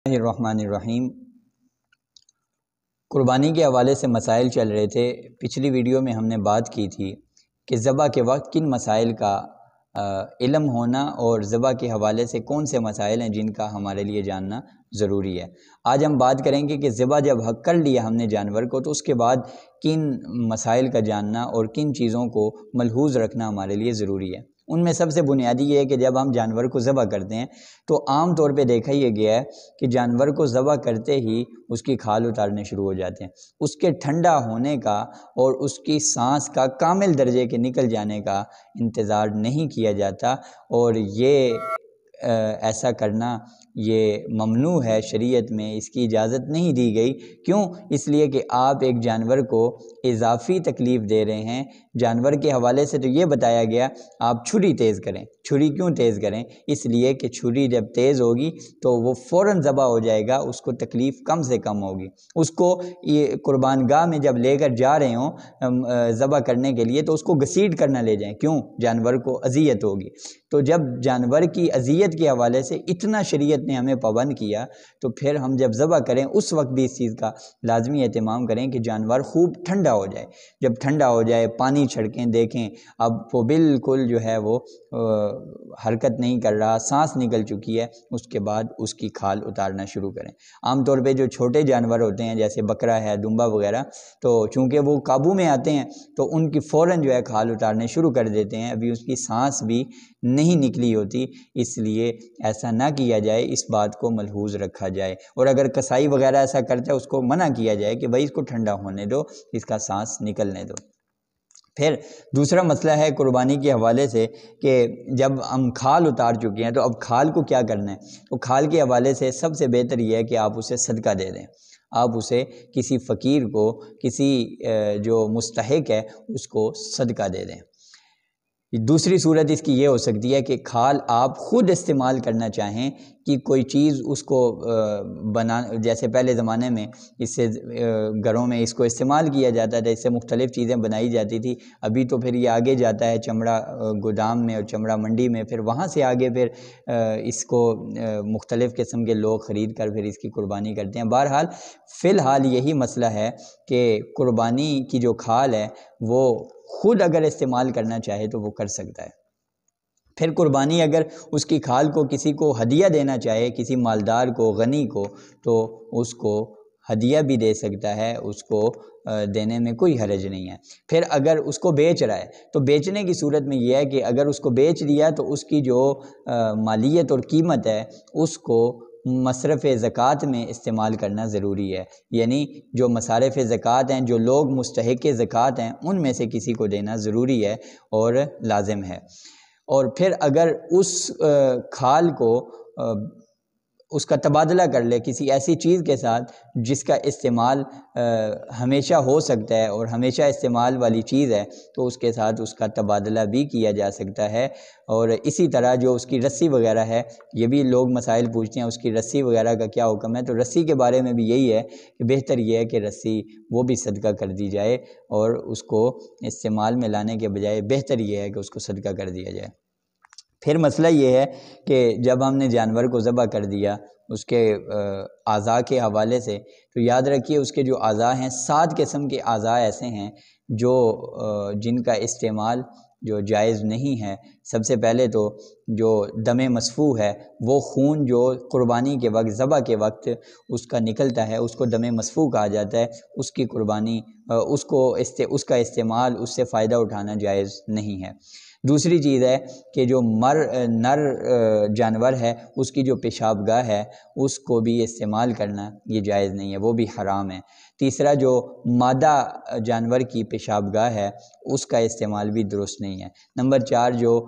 الرحمن الرحیم۔ قربانی کے حوالے سے مسائل چل رہے تھے۔ پچھلی ویڈیو میں ہم نے بات کی تھی کہ ذبح کے وقت کن مسائل کا علم ہونا اور ذبح کے حوالے سے کون سے مسائل ہیں جن کا ہمارے لیے جاننا ضروری ہے۔ آج ہم بات کریں گے کہ ذبح جب حق کر لیا ہم نے جانور کو تو اس کے بعد کن مسائل کا جاننا اور کن چیزوں کو ملحوظ رکھنا ہمارے لیے ضروری ہے۔ ان میں سب سے بنیادی یہ ہے کہ جب ہم جانور کو ذبح کرتے ہیں تو عام طور پہ دیکھا یہ گیا ہے کہ جانور کو ذبح کرتے ہی اس کی کھال اتارنے شروع ہو جاتے ہیں۔ اس کے ٹھنڈا ہونے کا اور اس کی سانس کا کامل درجے کے نکل جانے کا انتظار نہیں کیا جاتا، اور یہ ایسا کرنا یہ ممنوع ہے، شریعت میں اس کی اجازت نہیں دی گئی۔ کیوں؟ اس لیے کہ آپ ایک جانور کو اضافی تکلیف دے رہے ہیں۔ جانور کے حوالے سے تو یہ بتایا گیا آپ چھری تیز کریں۔ چھری کیوں تیز کریں؟ اس لیے کہ چھری جب تیز ہوگی تو وہ فوراً ذبح ہو جائے گا، اس کو تکلیف کم سے کم ہوگی۔ اس کو یہ قربان گاہ میں جب لے کر جا رہے ہوں ذبح کرنے کے لیے تو اس کو گھسیٹ کر نہ لے جائیں۔ کیوں؟ جانور کو اذیت ہوگی۔ تو جب جانور کی اذیت کے حوالے سے اتنا شریعت نے ہمیں پابند کیا تو پھر ہم جب ذبح کریں اس وقت بھی اس چیز کا لازمی اہتمام کریں کہ جانور خوب ٹھنڈا ہو جائے۔ جب ٹھنڈا ہو جائے پانی چھڑکیں، دیکھیں اب وہ بالکل جو ہے وہ حرکت نہیں کر رہا، سانس نکل چکی ہے، اس کے بعد اس کی کھال اتارنا شروع کریں۔ عام طور پہ جو چھوٹے جانور ہوتے ہیں جیسے بکرا ہے، دمبا وغیرہ، تو چونکہ وہ قابو میں آتے ہیں تو ان کی فوراً جو ہے کھال اتارنے شروع کر دیتے ہیں، ابھی اس کی سانس بھی نہیں نکلی ہوتی، اس لیے ایسا نہ کیا جائے، اس بات کو ملحوظ رکھا جائے۔ اور اگر کسائی وغیرہ ایسا کرتا ہے اس کو منع کیا جائے کہ بھائی اس کو ٹھنڈا ہونے دو، اس کا سانس نکلنے دو۔ پھر دوسرا مسئلہ ہے قربانی کے حوالے سے کہ جب ہم کھال اتار چکے ہیں تو اب کھال کو کیا کرنا ہے؟ تو کھال کے حوالے سے سب سے بہتر یہ ہے کہ آپ اسے صدقہ دے دیں۔ آپ اسے کسی فقیر کو، کسی جو مستحق ہے اس کو صدقہ دے دیں۔ دوسری صورت اس کی یہ ہو سکتی ہے کہ کھال آپ خود استعمال کرنا چاہیں کہ کوئی چیز اس کو جیسے پہلے زمانے میں اس سے گھروں میں اس کو استعمال کیا جاتا تھا، اس سے مختلف چیزیں بنائی جاتی تھی۔ ابھی تو پھر یہ آگے جاتا ہے چمڑا گودام میں اور چمڑا منڈی میں، پھر وہاں سے آگے پھر اس کو مختلف قسم کے لوگ خرید کر پھر اس کی قربانی کرتے ہیں۔ بہرحال فی الحال یہی مسئلہ ہے کہ قربانی کی جو کھال ہے وہ خود اگر استعمال کرنا چاہے تو وہ کر سکتا ہے۔ پھر قربانی اگر اس کی کھال کو کسی کو ہدیہ دینا چاہے، کسی مالدار کو، غنی کو، تو اس کو ہدیہ بھی دے سکتا ہے، اس کو دینے میں کوئی حرج نہیں ہے۔ پھر اگر اس کو بیچ رہا ہے تو بیچنے کی صورت میں یہ ہے کہ اگر اس کو بیچ دیا تو اس کی جو مالیت اور قیمت ہے اس کو مصرف زکوٰۃ میں استعمال کرنا ضروری ہے، یعنی جو مصارف زکوٰۃ ہیں، جو لوگ مستحق زکوٰۃ ہیں، ان میں سے کسی کو دینا ضروری ہے اور لازم ہے۔ اور پھر اگر اس کھال کو اس کا تبادلہ کر لے کسی ایسی چیز کے ساتھ جس کا استعمال ہمیشہ ہو سکتا ہے اور ہمیشہ استعمال والی چیز ہے تو اس کے ساتھ اس کا تبادلہ بھی کیا جا سکتا ہے۔ اور اسی طرح جو اس کی رسی وغیرہ ہے، یہ بھی لوگ مسائل پوچھتے ہیں اس کی رسی وغیرہ کا کیا حکم ہے، تو رسی کے بارے میں بھی یہی ہے کہ بہتر یہ ہے کہ رسی وہ بھی صدقہ کر دی جائے، اور اس کو استعمال میں لانے کے بجائے بہتر یہ ہے کہ اس کو صدقہ کر دیا جائے۔ پھر مسئلہ یہ ہے کہ جب ہم نے جانور کو ذبح کر دیا اس کے اعضاء کے حوالے سے، تو یاد رکھیے اس کے جو اعضاء ہیں 7 قسم کے اعضاء ایسے ہیں جو جن کا استعمال جو جائز نہیں ہے۔ سب سے پہلے تو جو دم مسفوح ہے، وہ خون جو قربانی کے وقت، ذبح کے وقت اس کا نکلتا ہے، اس کو دم مسفوح کہا جاتا ہے۔ اس کی قربانی اس کا استعمال، اس سے فائدہ اٹھانا جائز نہیں ہے۔ دوسری چیز ہے کہ جو نر جانور ہے اس کی جو پیشاب گاہ ہے اس کو بھی استعمال کرنا یہ جائز نہیں ہے، وہ بھی حرام ہے۔ تیسرا جو مادہ جانور کی پیشاب گاہ ہے اس کا استعمال بھی درست نہیں ہے۔ نمبر 4 جو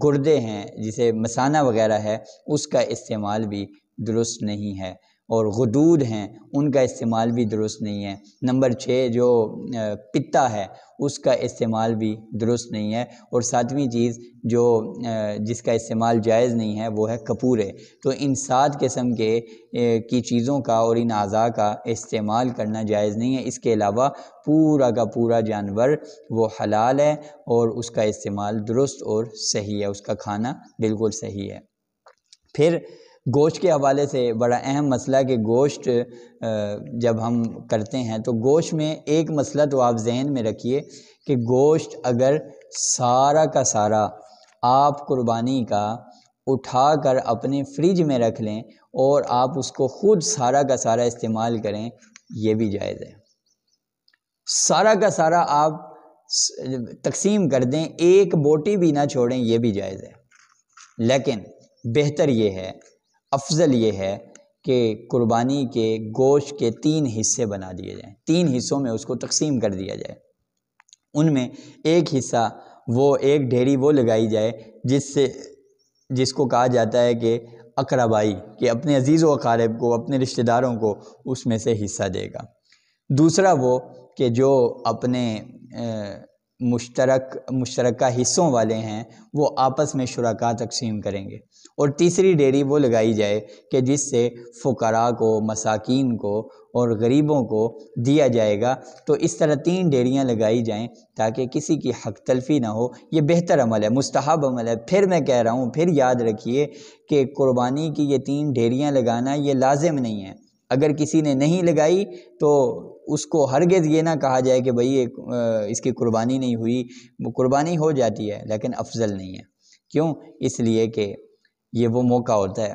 گردے ہیں جسے مثانہ وغیرہ ہے اس کا استعمال بھی درست نہیں ہے، اور غدود ہیں ان کا استعمال بھی درست نہیں ہے۔ نمبر 6 جو پتا ہے اس کا استعمال بھی درست نہیں ہے۔ اور 7ویں چیز جو جس کا استعمال جائز نہیں ہے وہ ہے کپورے۔ تو ان 7 قسم کی چیزوں کا اور ان اعضاء کا استعمال کرنا جائز نہیں ہے۔ اس کے علاوہ پورا کا پورا جانور وہ حلال ہے اور اس کا استعمال درست اور صحیح ہے، اس کا کھانا بالکل صحیح ہے۔ پھر گوشت کے حوالے سے بڑا اہم مسئلہ کہ گوشت جب ہم کرتے ہیں تو گوشت میں ایک مسئلہ تو آپ ذہن میں رکھیے کہ گوشت اگر سارا کا سارا آپ قربانی کا اٹھا کر اپنے فریج میں رکھ لیں اور آپ اس کو خود سارا کا سارا استعمال کریں، یہ بھی جائز ہے۔ سارا کا سارا آپ تقسیم کر دیں، ایک بوٹی بھی نہ چھوڑیں، یہ بھی جائز ہے۔ لیکن بہتر یہ ہے، افضل یہ ہے کہ قربانی کے گوشت کے 3 حصے بنا دیے جائیں، 3 حصوں میں اس کو تقسیم کر دیا جائے۔ ان میں ایک حصہ ایک ڈھیری وہ لگائی جائے جس کو کہا جاتا ہے کہ اقربائی، کہ اپنے عزیز و اقارب کو، اپنے رشتہ داروں کو اس میں سے حصہ دے گا۔ دوسرا وہ کہ جو اپنے مشترکہ حصوں والے ہیں وہ آپس میں شرکا تقسیم کریں گے۔ اور تیسری ڈیری وہ لگائی جائے کہ جس سے فقراء کو، مساکین کو اور غریبوں کو دیا جائے گا۔ تو اس طرح 3 ڈیریاں لگائی جائیں تاکہ کسی کی حق تلفی نہ ہو۔ یہ بہتر عمل ہے، مستحب عمل ہے۔ پھر میں کہہ رہا ہوں، پھر یاد رکھیے کہ قربانی کی یہ 3 ڈیریاں لگانا یہ لازم نہیں ہے۔ اگر کسی نے نہیں لگائی تو اس کو ہرگز یہ نہ کہا جائے کہ بھئی اس کی قربانی نہیں ہوئی، قربانی ہو جاتی ہے لیکن افضل نہیں ہے۔ کیوں؟ اس لیے کہ یہ وہ موقع ہوتا ہے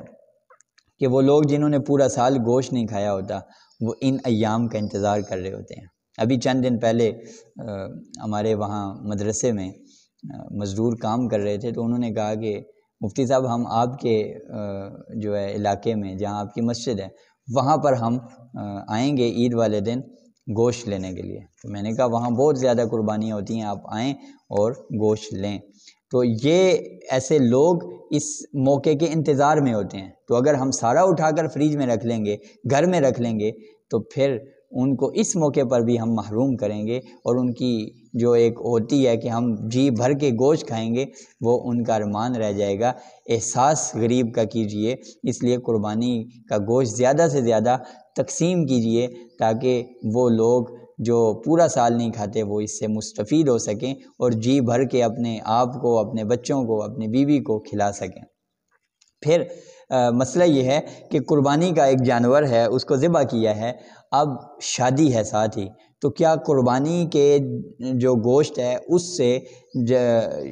کہ وہ لوگ جنہوں نے پورا سال گوشت نہیں کھایا ہوتا وہ ان ایام کا انتظار کر رہے ہوتے ہیں۔ ابھی چند دن پہلے ہمارے وہاں مدرسے میں مزدور کام کر رہے تھے، تو انہوں نے کہا کہ مفتی صاحب ہم آپ کے جو ہے علاقے میں جہاں آپ کی مسجد ہے وہاں پر ہم آئیں گے عید والے دن گوشت لینے کے لیے۔ تو میں نے کہا وہاں بہت زیادہ قربانیاں ہوتی ہیں، آپ آئیں اور گوشت لیں۔ تو یہ ایسے لوگ اس موقع کے انتظار میں ہوتے ہیں، تو اگر ہم سارا اٹھا کر فریج میں رکھ لیں گے، گھر میں رکھ لیں گے، تو پھر ان کو اس موقع پر بھی ہم محروم کریں گے، اور ان کی جو ایک ہوتی ہے کہ ہم جی بھر کے گوشت کھائیں گے، وہ ان کا ارمان رہ جائے گا۔ احساس غریب کا کیجئے، اس لیے قربانی کا گوشت زیادہ سے زیادہ تقسیم کیجئے تاکہ وہ لوگ جو پورا سال نہیں کھاتے وہ اس سے مستفید ہو سکیں اور جی بھر کے اپنے آپ کو، اپنے بچوں کو، اپنی بیوی کو کھلا سکیں۔ پھر مسئلہ یہ ہے کہ قربانی کا ایک جانور ہے، اس کو ذبح کیا ہے، اب شادی ہے ساتھ ہی، تو کیا قربانی کے جو گوشت ہے اس سے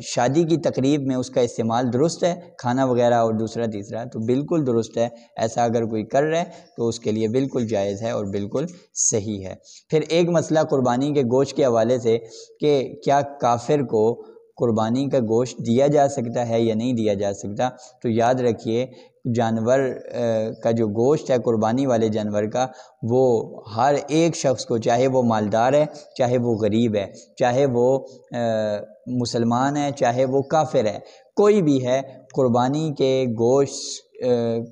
شادی کی تقریب میں اس کا استعمال درست ہے، کھانا وغیرہ اور دوسرا تیسرا؟ تو بالکل درست ہے۔ ایسا اگر کوئی کر رہا ہے تو اس کے لیے بالکل جائز ہے اور بالکل صحیح ہے۔ پھر ایک مسئلہ قربانی کے گوشت کے حوالے سے کہ کیا کافر کو قربانی کا گوشت دیا جا سکتا ہے یا نہیں دیا جا سکتا؟ تو یاد رکھیے جانور کا جو گوشت ہے قربانی والے جانور کا، وہ ہر ایک شخص کو، چاہے وہ مالدار ہے، چاہے وہ غریب ہے، چاہے وہ مسلمان ہے، چاہے وہ کافر ہے، کوئی بھی ہے، قربانی کے گوشت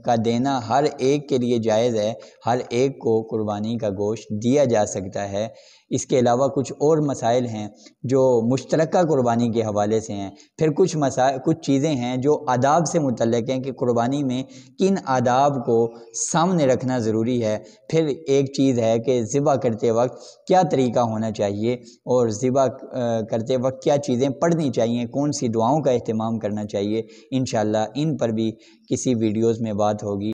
کا دینا ہر ایک کے لیے جائز ہے۔ ہر ایک کو قربانی کا گوشت دیا جا سکتا ہے۔ اس کے علاوہ کچھ اور مسائل ہیں جو مشترکہ قربانی کے حوالے سے ہیں۔ پھر کچھ چیزیں ہیں جو آداب سے متعلق ہیں کہ قربانی میں کن آداب کو سامنے رکھنا ضروری ہے۔ پھر ایک چیز ہے کہ ذبح کرتے وقت کیا طریقہ ہونا چاہیے اور ذبح کرتے وقت کیا چیزیں پڑھنی چاہیے، کون سی دعاؤں کا اہتمام کرنا چاہیے۔ انشاءاللہ ان پر بھی کسی ویڈیوز میں بات ہوگی۔